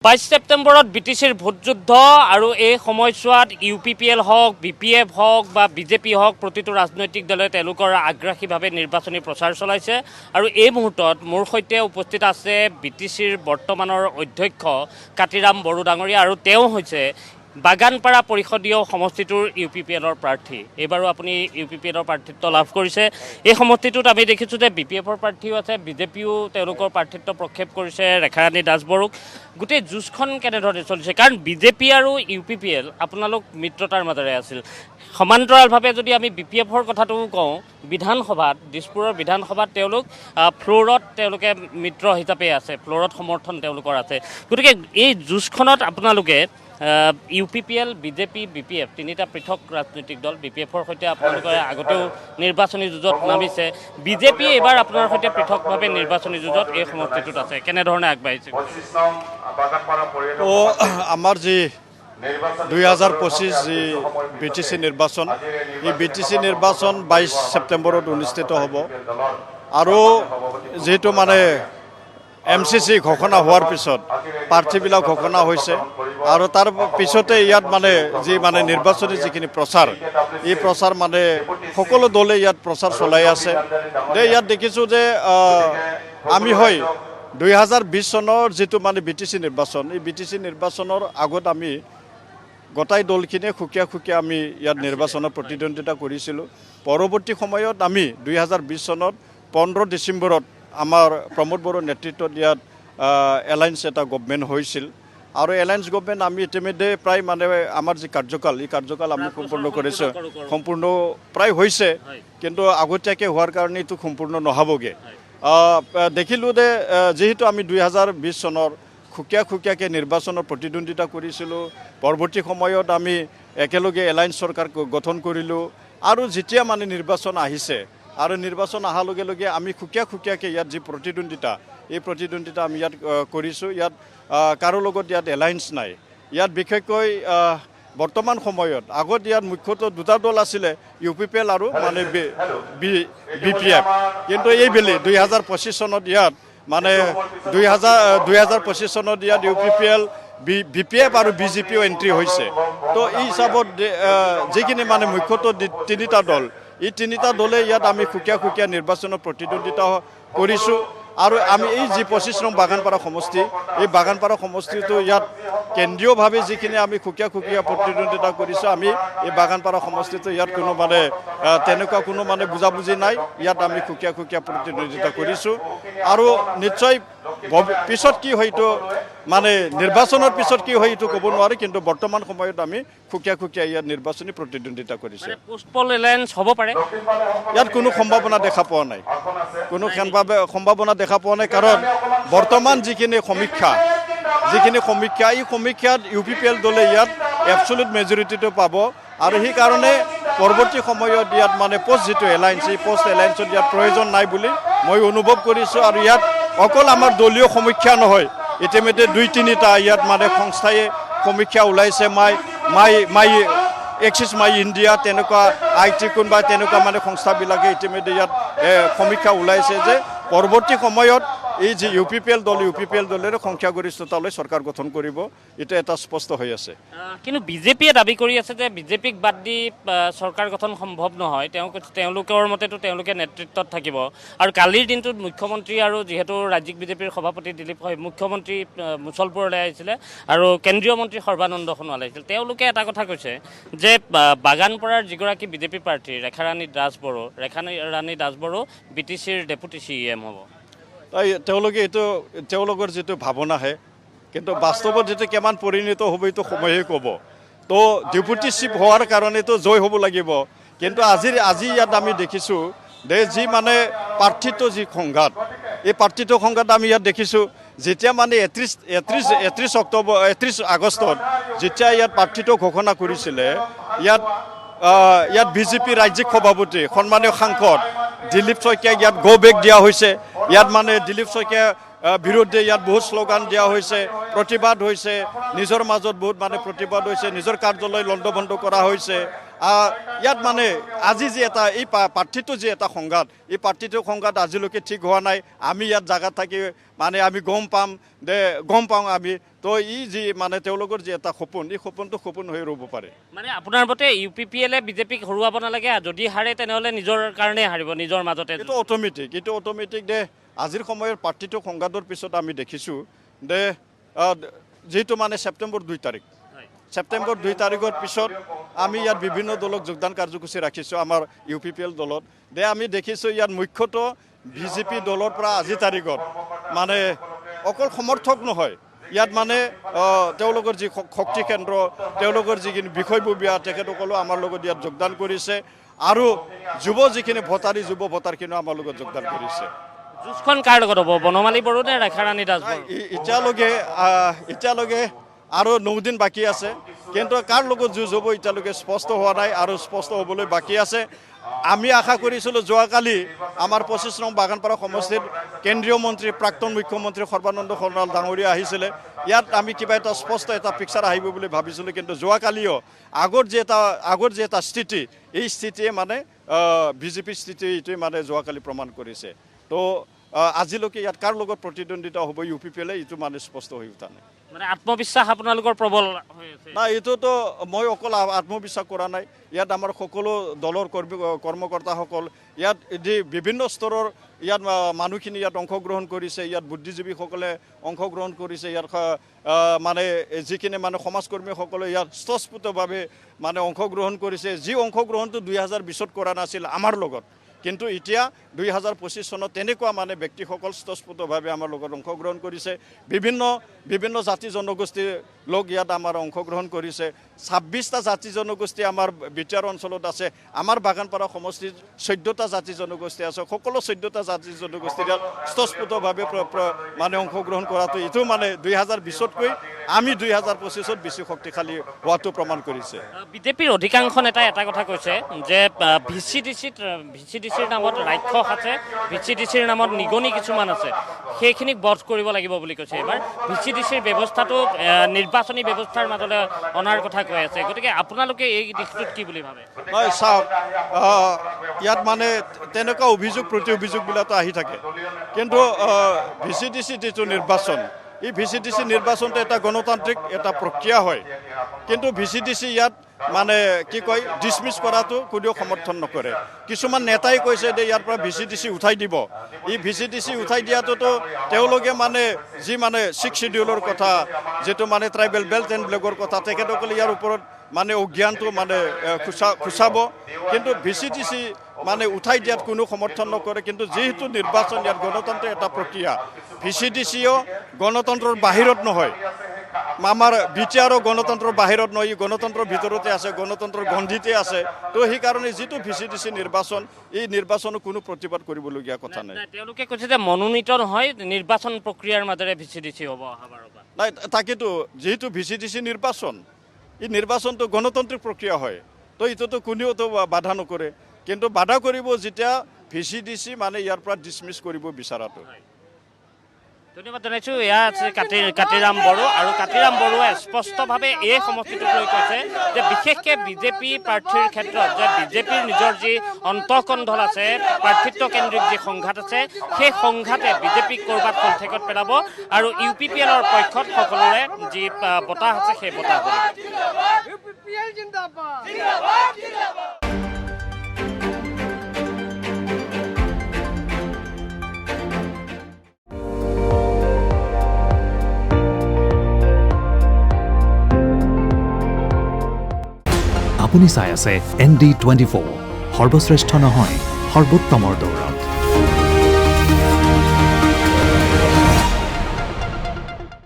22 ছেপ্টেম্বৰত বিটিচিৰ ভোটযুদ্ধ আৰু এই সময়ছোৱাত UPPL হওক BPF হওক বা বিজেপি হওক প্ৰতিটো ৰাজনৈতিক দলে তেওঁলোকৰ আগ্ৰাসীভাৱে নিৰ্বাচনী প্ৰচাৰ চলাইছে আৰু এই মুহূৰ্তত মোৰ সৈতে উপস্থিত আছে বিটিচিৰ বৰ্তমানৰ অধ্যক্ষ কাতিৰাম বড়ো ডাঙৰীয়া আৰু তেওঁ হৈছে বাগানপাৰা পৰিষদীয় সমষ্টিটোৰ UPPLৰ প্ৰাৰ্থী। এইবাৰো আপুনি UPPLৰ প্ৰাৰ্থিত্ব লাভ কৰিছে। এই সমষ্টিটোত আমি দেখিছোঁ যে BPFৰ প্ৰাৰ্থীও আছে, বিজেপিও তেওঁলোকৰ প্ৰাৰ্থিত্ব প্ৰক্ষেপ কৰিছে ৰেখাৰাণী দাস বড়োক। গোটেই যুঁজখন কেনেধৰণে চলিছে? কাৰণ বিজেপি আৰু UPPL আপোনালোক মিত্ৰতাৰ মাজেৰে আছিল। সমান্তৰালভাৱে যদি আমি BPFৰ কথাটো কওঁ, বিধানসভাত দিছপুৰৰ বিধানসভাত তেওঁলোক ফ্ল'ৰত তেওঁলোকে মিত্ৰ হিচাপে আছে, ফ্ল'ৰত সমৰ্থন তেওঁলোকৰ আছে। গতিকে এই যুঁজখনত আপোনালোকে UPPL, বিজেপি, BPF তিনিটা পৃথক ৰাজনৈতিক দল। BPFৰ সৈতে আপোনালোকে আগতেও নিৰ্বাচনী যুঁজত নামিছে। বিজেপি এইবাৰ আপোনাৰ সৈতে পৃথকভাৱে নিৰ্বাচনী যুঁজত এই সমষ্টিটোত আছে। কেনেধৰণে আগবাঢ়িছে? আমাৰ যি 2025 যি BTC নিৰ্বাচন, এই BTC নিৰ্বাচন 22 ছেপ্টেম্বৰত অনুষ্ঠিত হ'ব আৰু যিহেতু MCC ঘোষণা হোৱাৰ পিছত প্ৰাৰ্থীবিলাক ঘোষণা হৈছে আৰু তাৰ পিছতে ইয়াত যি নিৰ্বাচনী যিখিনি প্ৰচাৰ, এই প্ৰচাৰ সকলো দলে ইয়াত প্ৰচাৰ চলাই আছে। ইয়াত দেখিছোঁ যে আমি 2020 চনৰ যিটো BTC নিৰ্বাচন, এই BTC নিৰ্বাচনৰ আগত আমি গোটাই দলখিনিয়ে সুকীয়া আমি ইয়াত নিৰ্বাচনত প্ৰতিদ্বন্দ্বিতা কৰিছিলোঁ। পৰৱৰ্তী সময়ত আমি 2020 চনত 15 ডিচেম্বৰত আমাৰ প্ৰমোদ বড়োৰ নেতৃত্বত ইয়াত এলায়েন্স এটা গভমেণ্ট হৈছিল আৰু এলায়েন্স গভমেণ্ট আমি ইতিমধ্যে প্ৰায় আমাৰ যি কাৰ্যকাল, এই কাৰ্যকাল আমি সম্পূৰ্ণ কৰিছোঁ, সম্পূৰ্ণ প্ৰায় হৈছে, কিন্তু আগতীয়াকৈ হোৱাৰ কাৰণে এইটো সম্পূৰ্ণ নহ'বগৈ। দেখিলোঁ যে যিহেতু আমি 2020 চনৰ সুকীয়াকৈ নিৰ্বাচনত প্ৰতিদ্বন্দ্বিতা কৰিছিলোঁ, পৰৱৰ্তী সময়ত আমি একেলগে এলায়েন্স চৰকাৰ গঠন কৰিলোঁ আৰু যেতিয়া নিৰ্বাচন আহিছে আৰু নিৰ্বাচন অহাৰ লগে লগে আমি সুকীয়াকৈ ইয়াত যি প্ৰতিদ্বন্দ্বিতা, এই প্ৰতিদ্বন্দ্বিতা আমি ইয়াত কৰিছোঁ। ইয়াত কাৰো লগত ইয়াত এলায়েন্স নাই। ইয়াত বিশেষকৈ বৰ্তমান সময়ত আগত ইয়াত মুখ্যতঃ দুটা দল আছিলে, UPPL আৰু BPF, কিন্তু এইবেলি 2025 চনত ইয়াত 2025 চনত ইয়াত UPPL, BPF আৰু BJPও এণ্ট্ৰি হৈছে। তো এই হিচাপত যিখিনি মুখ্যতঃ তিনিটা দল, এই তিনিটা দলে ইয়াত আমি সুকীয়া নিৰ্বাচনত প্ৰতিদ্বন্দ্বিতা কৰিছোঁ আৰু আমি এই যি 25 নং বাগানপাৰা সমষ্টি, এই বাগানপাৰা সমষ্টিটো ইয়াত কেন্দ্ৰীয়ভাৱে যিখিনি আমি সুকীয়া প্ৰতিদ্বন্দ্বিতা কৰিছোঁ, আমি এই বাগানপাৰা সমষ্টিটো ইয়াত কোনো তেনেকুৱা কোনো বুজাবুজি নাই। ইয়াত আমি সুকীয়া প্ৰতিদ্বন্দ্বিতা কৰিছোঁ আৰু নিশ্চয় পিছত কি হয়তো নিৰ্বাচনৰ পিছত কি হয় এইটো ক'ব নোৱাৰি, কিন্তু বৰ্তমান সময়ত আমি সুকীয়া ইয়াত নিৰ্বাচনী প্ৰতিদ্বন্দ্বিতা কৰিছোঁ। পোষ্টপল এলায়েন্স হ'ব পাৰে? ইয়াত কোনো সম্ভাৱনা দেখা পোৱা নাই, সম্ভাৱনা দেখা পোৱা নাই, কাৰণ বৰ্তমান যিখিনি সমীক্ষা, এই সমীক্ষাত UPPL দলে ইয়াত এবছলিউট মেজৰিটিটো পাব আৰু সেইকাৰণে পৰৱৰ্তী সময়ত ইয়াত পষ্ট যিটো এলায়েন্স, এই পষ্ট এলায়েন্সত ইয়াত প্ৰয়োজন নাই বুলি মই অনুভৱ কৰিছোঁ। আৰু ইয়াত অকল আমাৰ দলীয় সমীক্ষা নহয়, ইতিমধ্যে 2-3টা ইয়াত সংস্থাই সমীক্ষা ওলাইছে, মাই এক্সিছ মাই ইণ্ডিয়া, তেনেকুৱা ITCON বা তেনেকুৱা সংস্থাবিলাকে ইতিমধ্যে ইয়াত সমীক্ষা ওলাইছে যে পৰৱৰ্তী সময়ত এই যি UPPL দলেৰ সংখ্যাগৰিষ্ঠতালৈ চৰকাৰ গঠন কৰিব, এইটো এটা স্পষ্ট হৈ আছে। কিন্তু বিজেপিয়ে দাবী কৰি আছে যে বিজেপিক বাদ দি চৰকাৰ গঠন সম্ভৱ নহয়। তেওঁলোকৰ মতেতো তেওঁলোকে নেতৃত্বত থাকিব আৰু কালিৰ দিনটোত মুখ্যমন্ত্ৰী আৰু যিহেতু ৰাজ্যিক বিজেপিৰ সভাপতি দিলীপ হয়, মুখ্যমন্ত্ৰী মুছলপুৰলৈ আহিছিলে আৰু কেন্দ্ৰীয় মন্ত্ৰী সৰ্বানন্দ সোণোৱাল আহিছিল। তেওঁলোকে এটা কথা কৈছে যে বাগানপাৰাৰ যিগৰাকী বিজেপি প্ৰাৰ্থী ৰেখাৰাণী দাস বড়ো BTCৰ ডেপুটি CEM হ'ব। তেওঁলোকৰ যিটো ভাৱনাহে, কিন্তু বাস্তৱত যিটো কিমান পৰিণত হ'ব এইটো সময়ে ক'ব। তো ডেপুটি চিফ হোৱাৰ কাৰণেতো জয় হ'ব লাগিব, কিন্তু আজি ইয়াত আমি দেখিছোঁ যে যি প্ৰাৰ্থিত্ব যি সংঘাত, এই প্ৰাৰ্থিত্ব সংঘাত আমি ইয়াত দেখিছোঁ। যেতিয়া 31 আগষ্টত যেতিয়া ইয়াত প্ৰাৰ্থিত্ব ঘোষণা কৰিছিলে, ইয়াত BJP ৰাজ্যিক সভাপতি সন্মানীয় সাংসদ দিলীপ শইকীয়াক ইয়াত গো বেক দিয়া হৈছে। ইয়াত দিলীপ শইকীয়াৰ বিৰুদ্ধে ইয়াত বহুত শ্লোগান দিয়া হৈছে, প্ৰতিবাদ হৈছে, নিজৰ মাজত বহুত প্ৰতিবাদ হৈছে, নিজৰ কাৰ্যালয় লণ্ডভণ্ড কৰা হৈছে ইয়াত মানে আজি যি এটা এই প্ৰাৰ্থীটো যি এটা সংঘাত এই প্ৰাৰ্থীটো সংঘাত আজিলৈকে ঠিক হোৱা নাই আমি ইয়াত জাগাত থাকি মানে আমি গম পাওঁ আমি তো ই যি মানে তেওঁলোকৰ যি এটা সপোন এই সপোনটো সপোন হৈ ৰ'ব পাৰে মানে আপোনাৰ মতে UPPL বিজেপিক হৰুৱাব নালাগে যদি হাৰে তেনেহ'লে নিজৰ কাৰণে হাৰিব নিজৰ মাজতে এইটো অট'মেটিক দে আজিৰ সময়ৰ প্ৰাৰ্থীটো সংঘাতৰ পিছত আমি দেখিছোঁ দে যিটো মানে ছেপ্টেম্বৰ 2 তাৰিখ ছেপ্টেম্বৰ 2 তাৰিখৰ পিছত আমি ইয়াত বিভিন্ন দলক যোগদান কাৰ্যসূচী ৰাখিছোঁ আমাৰ UPPL দলত দে আমি দেখিছোঁ ইয়াত মুখ্যতঃ বিজেপি দলৰ পৰা আজি তাৰিখত মানে অকল সমৰ্থক নহয় ইয়াত মানে তেওঁলোকৰ যি শক্তি কেন্দ্ৰ তেওঁলোকৰ যিখিনি বিষয়ববীয়া তেখেতসকলেও আমাৰ লগত ইয়াত যোগদান কৰিছে আৰু যিখিনি যুৱ ভোটাৰখিনিও আমাৰ লগত যোগদান কৰিছে যুঁজখন কাৰ লগত হ'ব বনমালী বড়ো নে ৰেখাৰাণী দাস এতিয়ালৈকে আৰু 9 দিন বাকী আছে কিন্তু কাৰ লগত যুঁজ হ'ব এতিয়ালৈকে স্পষ্ট হোৱা নাই আৰু স্পষ্ট হ'বলৈ বাকী আছে আমি আশা কৰিছিলোঁ যোৱাকালি আমাৰ 25 নং বাগানপাৰা সমষ্টিৰ কেন্দ্ৰীয় মন্ত্ৰী প্ৰাক্তন মুখ্যমন্ত্ৰী সৰ্বানন্দ সোণোৱাল ডাঙৰীয়া আহিছিলে ইয়াত আমি কিবা এটা স্পষ্ট এটা পিকচাৰ আহিব বুলি ভাবিছিলোঁ কিন্তু যোৱাকালিও আগৰ যে এটা স্থিতি এই স্থিতিয়ে মানে বিজেপিৰ স্থিতি এইটোৱে মানে যোৱাকালি প্ৰমাণ কৰিছে তো আজিলৈকে ইয়াত কাৰ লগত প্ৰতিদ্বন্দ্বিতা হ'ব UPPL এইটো মানে স্পষ্ট হৈ উঠা নাই মানে আত্মবিশ্বাস আপোনালোকৰ প্ৰবল হৈ আছে না এইটোতো মই অকল আত্মবিশ্বাস কৰা নাই ইয়াত আমাৰ সকলো দলৰ কৰ্মকৰ্তাসকল ইয়াত বিভিন্ন স্তৰৰ ইয়াত মানুহখিনি ইয়াত অংশগ্ৰহণ কৰিছে ইয়াত বুদ্ধিজীৱীসকলে অংশগ্ৰহণ কৰিছে ইয়াত মানে যিখিনি মানে সমাজকৰ্মীসকলে ইয়াত স্বতঃস্ফূৰ্তভাৱে মানে অংশগ্ৰহণ কৰিছে যি অংশগ্ৰহণটো 2020ত কৰা নাছিল আমাৰ লগত কিন্তু এতিয়া 2025 চনত তেনেকুৱা মানে ব্যক্তিসকল স্বতঃস্ফূৰ্তভাৱে আমাৰ লগত অংশগ্ৰহণ কৰিছে বিভিন্ন জাতি জনগোষ্ঠীৰ লোক ইয়াত আমাৰ অংশগ্ৰহণ কৰিছে 26টা জাতি জনগোষ্ঠী আমাৰ বিটিআৰ অঞ্চলত আছে আমাৰ বাগানপাৰা সমষ্টিত 14টা জাতি জনগোষ্ঠী আছে সকলো 14টা জাতি জনগোষ্ঠীৰ ইয়াত স্বতঃস্ফূৰ্তভাৱে মানে অংশগ্ৰহণ কৰাটো এইটো মানে 2020তকৈ আমি 2025ত বেছি শক্তিশালী হোৱাটো প্ৰমাণ কৰিছে বিজেপিৰ অধিকাংশ নেতাই এটা কথা কৈছে যে VCDCৰ নামত ৰাক্ষস আছে VCDCৰ নামত নিগনি কিছুমান আছে সেইখিনিক বধ কৰিব লাগিব বুলি কৈছে এবাৰ VCDCৰ ব্যৱস্থাটো নিৰ্বাচনী ব্যৱস্থাৰ মাজলৈ অনাৰ কথা কৈ আছে গতিকে আপোনালোকে এই দিশটোত কি বুলি ভাবে হয় চাওক ইয়াত মানে তেনেকুৱা অভিযোগ প্ৰতি অভিযোগবিলাকতো আহি থাকে কিন্তু VCDC যিটো নিৰ্বাচন এই VCDC নিৰ্বাচনটো এটা গণতান্ত্ৰিক এটা প্ৰক্ৰিয়া হয় কিন্তু VCDC ইয়াত মানে কি কয় ডিসমিস কৰাটো কোনেও সমৰ্থন নকৰে কিছুমান নেতাই কৈছে যে ইয়াৰ পৰা VCDC উঠাই দিব এই VCDC উঠাই দিয়াটোতো তেওঁলোকে মানে যি মানে 6 শিডিউলৰ কথা যেটো মানে ট্ৰাইবেল বেল্ট এণ্ড ব্লকৰ কথা তেখেতসকলে ইয়াৰ ওপৰত মানে অজ্ঞানটো মানে খুচাব কিন্তু VCDC মানে উঠাই দিয়াত কোনো সমৰ্থন নকৰে কিন্তু যেহেতু নিৰ্বাচন ইয়াত গণতন্ত্ৰৰ এটা প্ৰক্ৰিয়া VCDCও গণতন্ত্ৰৰ বাহিৰত নহয় আমাৰ বিটিআৰ গণতন্ত্ৰৰ বাহিৰত নহয় গণতন্ত্ৰৰ ভিতৰতে আছে গণতন্ত্ৰৰ গণ্ডিতে আছে তো সেই কাৰণে যেটো VCDC নিৰ্বাচন এই নিৰ্বাচনৰ কোনো প্ৰতিবাদ কৰিবলগীয়া কথা নাই তেওঁলোকে কৈছে যে মনোনীত নহয় নিৰ্বাচন প্ৰক্ৰিয়াৰ মাজেৰে VCDC হ'ব আহাবাৰবা নাই তাকেতো যেহেতু VCDC নিৰ্বাচন এই নিৰ্বাচনটো গণতান্ত্ৰিক প্ৰক্ৰিয়া হয় তো এইটোতো কোনেও তো বাধা নকৰে কিন্তু বাধা কৰিব যেতিয়া VCDC মানে ইয়াৰ পৰা ডিসমিস কৰিব বিচাৰাটো ধন্যবাদ জনাইছোঁ এয়া আছে কাতিৰাম বড়ো আৰু কাতিৰাম বড়োৱে স্পষ্টভাৱে এই সমষ্টিটোক লৈ কৈছে যে বিশেষকৈ বিজেপি প্ৰাৰ্থীৰ ক্ষেত্ৰত যে বিজেপিৰ নিজৰ যি অন্তঃকণ্ডল আছে প্ৰাৰ্থিত্ব কেন্দ্ৰিক যি সংঘাত আছে সেই সংঘাতে বিজেপিক ক'ৰবাত কণ্ঠেকত পেলাব আৰু UPPLৰ পক্ষত সকলোৰে যি বতাহ আছে সেই বতাহ আপুনি চাই আছে ND24 সৰ্বশ্ৰেষ্ঠ নহয় সৰ্বোত্তমৰ দৌৰত